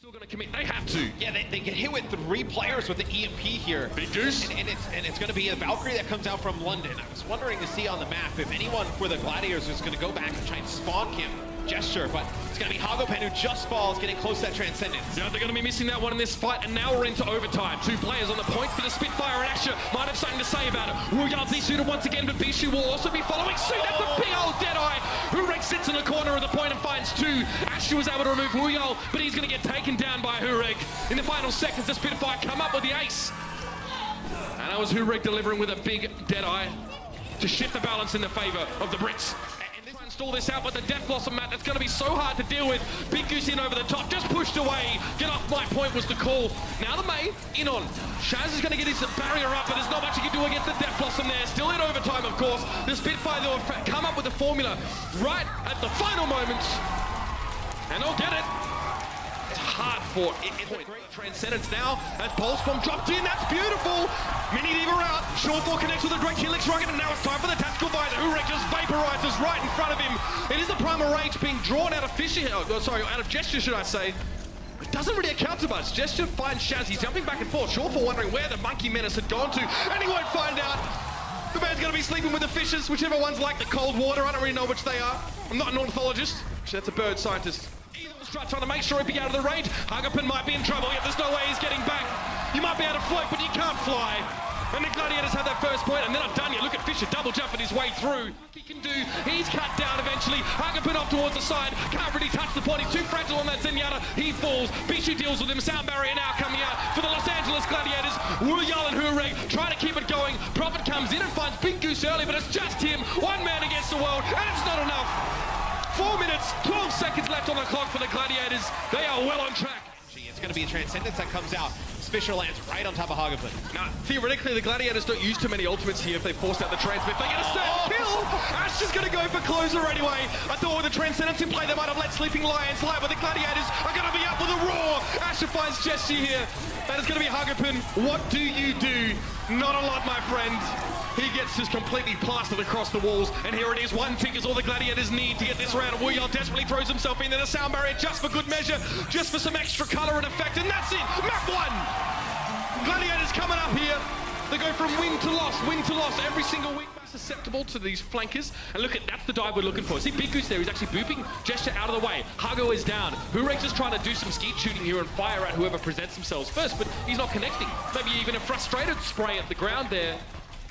Still going to commit. They have to. Yeah, they get hit with 3 players with the EMP here. Big Goose. And it's going to be a Valkyrie that comes out from London. I was wondering to see on the map if anyone for the Gladiators is going to go back and try and spawn camp Gesture, but it's going to be Hagopen who just falls, getting close to that Transcendence. Yeah, they're going to be missing that one in this fight, and now we're into overtime. 2 players on the point for the Spitfire, and Akshon might have something to say about it. Ryujehong suited once again, but Bishu will also be following suit. That's a big old Deadeye. Hurek sits in the corner of the point and finds 2. Akshon was able to remove Ryujehong, but he's going to get taken down by Hurek. In the final seconds, the Spitfire come up with the ace. And that was Hurek delivering with a big Deadeye to shift the balance in the favor of the Brits. Install this out, but the Death Blossom mat, that's going to be so hard to deal with. Big Goose in over the top, just pushed away. Get off my point was the call. Now the May in on. Shaz is going to get his barrier up, but there's not much he can do against the Death Blossom there. Still in overtime, of course. The Spitfire, though, have come up with the formula right at the final moments. And they'll get it. It's hard for it. Great Transcendence now as Pulse Bomb dropped in. That's beautiful. Mini Diva out. Shortfall connects with a great Helix rocket, and now it's time for the tactical visor. Hurek just vaporizes right in front of him. It is the Primal Rage being drawn out of Fisher. Oh, sorry, out of Gesture, should I say. It doesn't really account to much. Gesture finds Shaz. He's jumping back and forth. Shortfall wondering where the Monkey Menace had gone to, and he won't find out. The man's going to be sleeping with the fishes, whichever one's like the cold water. I don't really know which they are. I'm not an ornithologist. Actually, that's a bird scientist. Trying to make sure he'd be out of the range. Hagopen might be in trouble, yet there's no way he's getting back. You might be able to float, but you can't fly. And the Gladiators have that first point, and they're not done yet. Look at Fisher double jumping his way through. He can do, he's cut down eventually. Hagopen off towards the side, can't really touch the point. He's too fragile on that Zenyatta. He falls. Bishu deals with him. Sound barrier now coming out for the Los Angeles Gladiators. Ryujehong and Hurek trying to keep it going. Prophet comes in and finds Big Goose early, but it's just him. One man against the world, and it's not enough. 4 minutes, 12 seconds left on the clock for the Gladiators. They are well on track. It's going to be a Transcendence that comes out. Fisher lands right on top of Hagopen. Now, theoretically, the Gladiators don't use too many ultimates here if they force out the transmit. They get a certain kill! Ash is going to go for closer anyway. I thought with the Transcendence in play, they might have let Sleeping Lions lie, but the Gladiators are going to be up with a roar. Ash finds Gesture here. That is going to be Hagopen. What do you do? Not a lot, my friend. He gets just completely plastered across the walls, and here it is. 1 tick is all the Gladiators need to get this round. Ryujehong desperately throws himself into the sound barrier just for good measure, just for some extra color and effect, and that's it. Map 1. Gladiators coming up here. They go from win to loss every single week. Susceptible to these flankers, and look at that's the dive we're looking for. See Big Goose there, he's actually booping Gesture out of the way. Hago is down. Hurek's just trying to do some skeet shooting here and fire at whoever presents themselves first, but he's not connecting. Maybe even a frustrated spray at the ground there.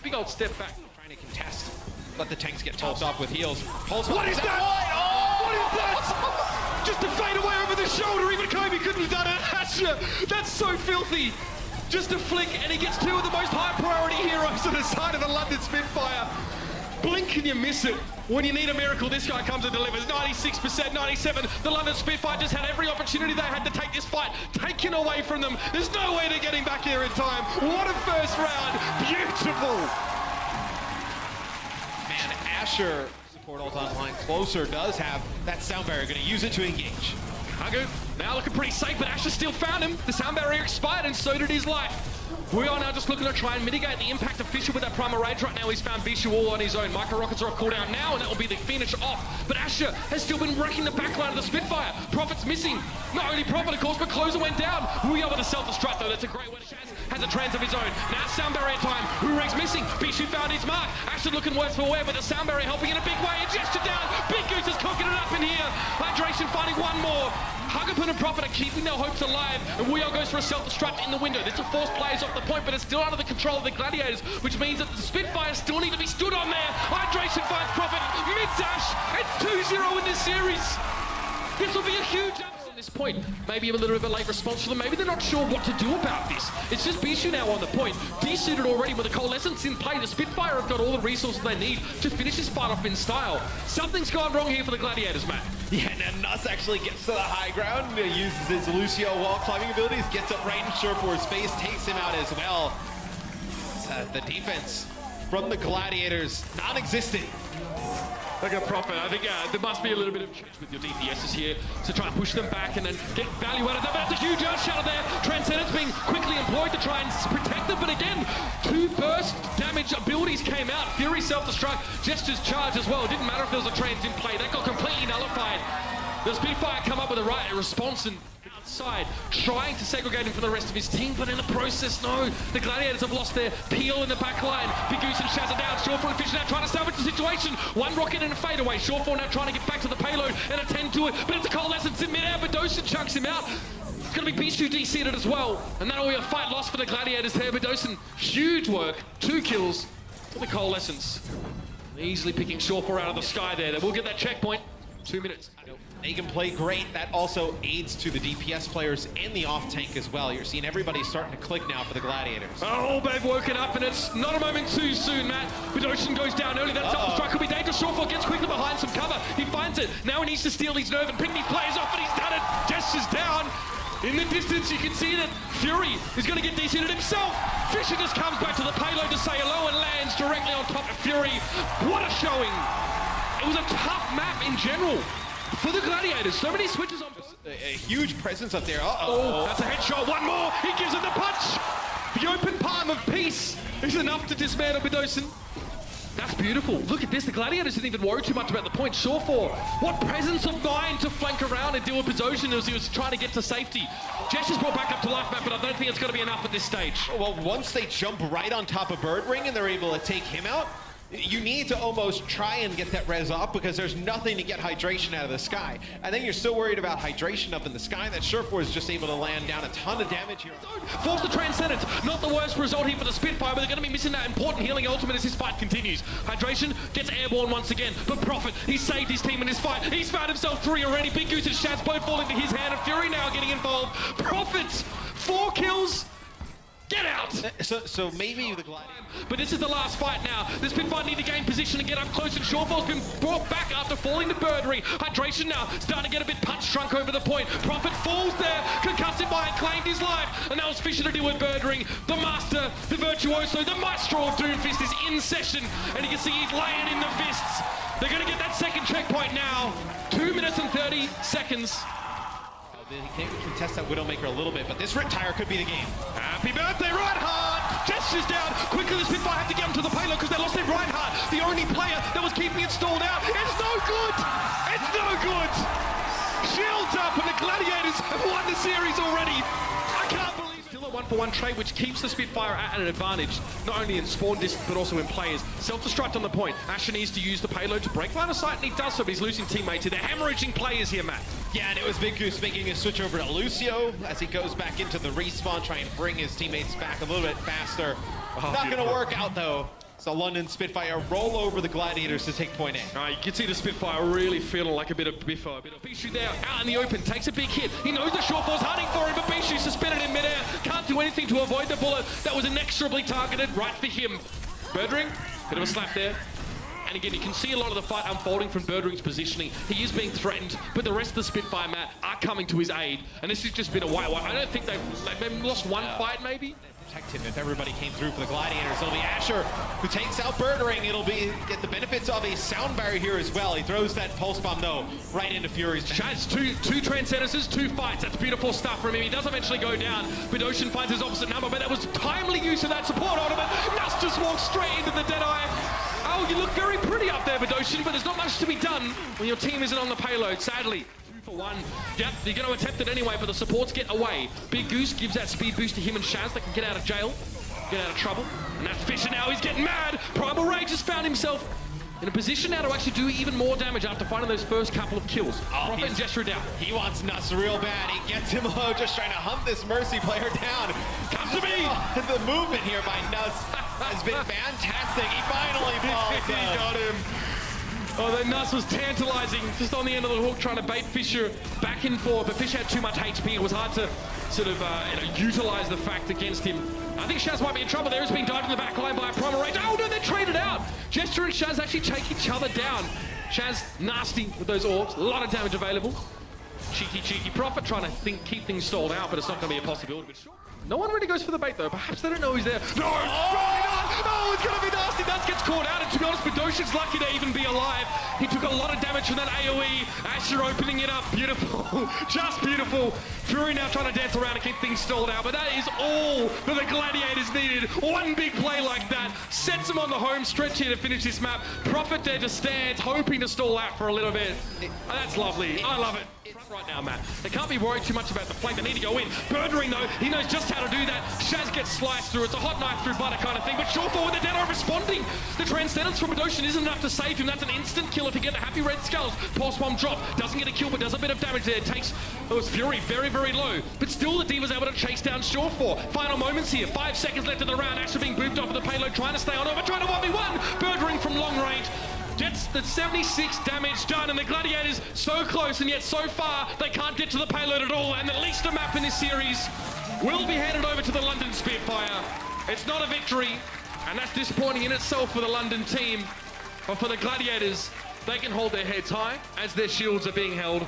Big old step back. Trying to contest. Let the tanks get topped off with heals. Pulse what is that? Oh! What is that? Just to fade away over the shoulder. Even Kobe couldn't have done it. That's so filthy. Just a flick, and he gets 2 of the most high priority heroes to the side of the London Spitfire. Blink and you miss it. When you need a miracle, this guy comes and delivers. 96%, 97. The London Spitfire just had every opportunity they had to take this fight taken away from them. There's no way they're getting back here in time. What a first round. Beautiful. Man, Asher, support ult online closer, does have that sound barrier. Going to use it to engage. Hago now looking pretty safe, but Asher still found him. The sound barrier expired, and so did his life. We are now just looking to try and mitigate the impact of Fisher with that Primal Rage. Right now he's found Bishu all on his own. Micro Rockets are off cooldown now, and that will be the finish off. But Asher has still been wrecking the backline of the Spitfire. Prophet's missing. Not only Prophet, of course, but Closer went down. We able to self-destruct, though. That's a great way. Shaz has a trans of his own. Now sound barrier time. Hurek's missing. Bishu found his mark. Asher looking worse for wear, but the sound barrier helping in a big way. A gesture down. Big Goose is cooking it up in here. Hydration finding 1 more. Hagopen and Prophet are keeping their hopes alive, and Ryujehong goes for a self-destruct in the window. This will force players off the point, but it's still under the control of the Gladiators, which means that the Spitfires still need to be stood on there. Hydration finds Prophet, mid-dash. It's 2-0 in this series. This will be a huge upset at this point. Maybe a little bit of a late response for them. Maybe they're not sure what to do about this. It's just Bishu now on the point. De-suited already with the Coalescence in play. The Spitfire have got all the resources they need to finish this fight off in style. Something's gone wrong here for the Gladiators, Matt. Yeah, and Nuss actually gets to the high ground, uses his Lucio wall climbing abilities, gets up right in Surefour's face, takes him out as well. The defense from the Gladiators, non-existent. Look at Prophet. I think there must be a little bit of change with your DPSs here to try and push them back and then get value out of them. But that's a huge outshadow there. Transcendence being quickly employed to try and protect them. But again, 2 burst damage abilities came out. Fury self-destruct, Gesture's charge as well. It didn't matter if there was a trans in play. That got completely nullified. The Spitfire come up with the right response, and Outside, trying to segregate him from the rest of his team, but in the process, no. The Gladiators have lost their peel in the back line. Big Goose and Shaz are down. Shawfall and Fisher now trying to salvage the situation. One rocket and a fadeaway. Shawfall now trying to get back to the payload and attend to it, but it's a coalescence in mid-air, but Dosen chunks him out. It's going to be Bishu de-seated as well, and that'll be a fight lost for the Gladiators there, but Dosen, huge work. 2 kills for the coalescence. Easily picking Shawfall out of the sky there. They will get that checkpoint. 2 minutes. They can play great. That also aids to the DPS players and the off-tank as well. You're seeing everybody starting to click now for the Gladiators. Oh, they've woken up, and it's not a moment too soon, Matt. Bedosian goes down early. That double strike could be dangerous. Shawfall gets quickly behind some cover. He finds it. Now he needs to steal his nerve and pick these players off, and he's done it. Gestures down. In the distance, you can see that Fury is going to get de-seated himself. Fisher just comes back to the payload to say hello and lands directly on top of Fury. What a showing. It was a tough map in general for the Gladiators. So many switches on. A huge presence up there. Oh, that's a headshot. One more. He gives it the punch. The open palm of peace is enough to dismantle Bedosen. That's beautiful. Look at this. The Gladiators didn't even worry too much about the point. Shawfall, what presence of mind to flank around and deal with Bedosen as he was trying to get to safety. Gesture's brought back up to life, Matt, but I don't think it's going to be enough at this stage. Well, once they jump right on top of Birdring and they're able to take him out, you need to almost try and get that res off because there's nothing to get hydration out of the sky. And then you're still worried about hydration up in the sky. That Surfer is just able to land down a ton of damage here. Force the Transcendence. Not the worst result here for the Spitfire, but they're going to be missing that important healing ultimate as his fight continues. Hydration gets airborne once again, but Prophet, he saved his team in his fight. He's found himself 3 already. Big Goose and Shaz both fall into his hand, and Fury now getting involved. Prophet, 4 kills. Get out! So maybe the Gladiators. But this is the last fight now. The Spitfire need to gain position and get up close, and Shawfall's been brought back after falling to Birdring. Hydration now, starting to get a bit punch drunk over the point. Prophet falls there, concussed by and claimed his life. And now it's Fisher to deal with Birdring. The master, the virtuoso, the maestro of Doomfist is in session, and you can see he's laying in the fists. They're going to get that second checkpoint now. 2 minutes and 30 seconds. He can contest that Widowmaker a little bit, but this Riptire could be the game. Happy birthday, Reinhardt! Gestures down. Quickly, the Spitfire have to get him to the payload because they lost their Reinhardt. The only player that was keeping it stalled out. It's no good! It's no good! Shields up, and the Gladiators have won the series already. I can't believe still a 1-for-1 trade, which keeps the Spitfire at an advantage, not only in spawn distance, but also in players. Self-destruct on the point. Akshon needs to use the payload to break line of sight, and he does so, but he's losing teammates here. They're hemorrhaging players here, Matt. Yeah, and it was Big Goose making a switch over to Lucio as he goes back into the respawn, trying to bring his teammates back a little bit faster. Not going to work out, though. So London Spitfire roll over the Gladiators to take point A. You can see the Spitfire really feeling like a bit of Biffa. A bit of Bishu there, out in the open, takes a big hit. He knows the Shawfall's hunting for him, but Bishu suspended in midair. Can't do anything to avoid the bullet. That was inexorably targeted right for him. Birdring, bit of a slap there. And again, you can see a lot of the fight unfolding from Birdring's positioning. He is being threatened, but the rest of the Spitfire, Matt, are coming to his aid. And this has just been a white. I don't think they've lost one fight, maybe. Protect him if everybody came through for the Gladiators. It'll be Asher who takes out Birdring. It'll be get the benefits of a sound barrier here as well. He throws that pulse bomb, though, right into Fury's. Shaz, two Transcendences, 2 fights. That's beautiful stuff from him. He does eventually go down. Bedosen finds his opposite number, but that was timely use of that support ultimate. Nuss just walks straight into the Deadeye. Oh, you look very pretty up there, Bedosen, but there's not much to be done when your team isn't on the payload, sadly. 2 for 1. Yep, you're going to attempt it anyway, but the supports get away. Big Goose gives that speed boost to him and Shaz. They can get out of jail, get out of trouble. And that's Fisher now. He's getting mad. Primal Rage has found himself in a position now to actually do even more damage after finding those first couple of kills. Prophet and Gesture down. He wants Nuss real bad. He gets him low, just trying to hunt this Mercy player down. Comes to me! The movement here by Nuss has been fantastic. He finally falls He got him. Oh, that Nuss was tantalizing, just on the end of the hook, trying to bait Fisher back and forth. But Fisher had too much HP. It was hard to sort of utilize the fact against him. I think Shaz might be in trouble there. He's being dived in the back line by a Primal Rage. Oh, no, they're traded out. Gesture and Shaz actually take each other down. Shaz nasty with those orbs. A lot of damage available. Cheeky Prophet trying to keep things stalled out, but it's not going to be a possibility. But sure. No one really goes for the bait, though. Perhaps they don't know he's there. No! Oh, it's going to be nasty. Nuss gets caught out, and to be honest, Bedosen's lucky to even be alive. He took a lot of damage from that AoE. Asher opening it up. Beautiful. Just beautiful. Fury now trying to dance around and keep things stalled out, but that is all that the Gladiators needed. One big play like that sets them on the home stretch here to finish this map. Prophet there just stands, hoping to stall out for a little bit. That's lovely. I love it. right now, Matt. They can't be worried too much about the flank. They need to go in. Birdring, though, he knows just how to do that. Shaz gets sliced through. It's a hot knife through butter kind of thing. But Shawfall with the Dead Eye responding. The Transcendence from Adoshin isn't enough to save him. That's an instant kill if you get the happy red skulls. Pulse bomb drop. Doesn't get a kill, but does a bit of damage there. Takes Fury very, very low. But still, the D was able to chase down Shawfall. Final moments here. 5 seconds left in the round. Akshon being booped off of the payload, trying to stay on over, trying to 1v1. Birdring from long range. Gets the 76 damage done, and the Gladiators so close, and yet so far, they can't get to the payload at all, and the least a map in this series will be handed over to the London Spitfire. It's not a victory, and that's disappointing in itself for the London team, but for the Gladiators, they can hold their heads high as their shields are being held.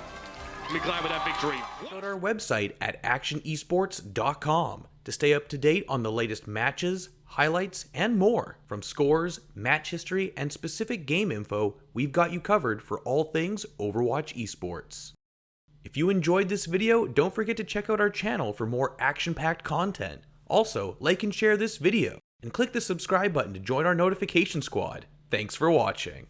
We're glad with that victory. Go to our website at actionesports.com to stay up to date on the latest matches, highlights, and more. From scores, match history, and specific game info, we've got you covered for all things Overwatch esports. If you enjoyed this video, don't forget to check out our channel for more action-packed content. Also, like and share this video, and click the subscribe button to join our notification squad. Thanks for watching.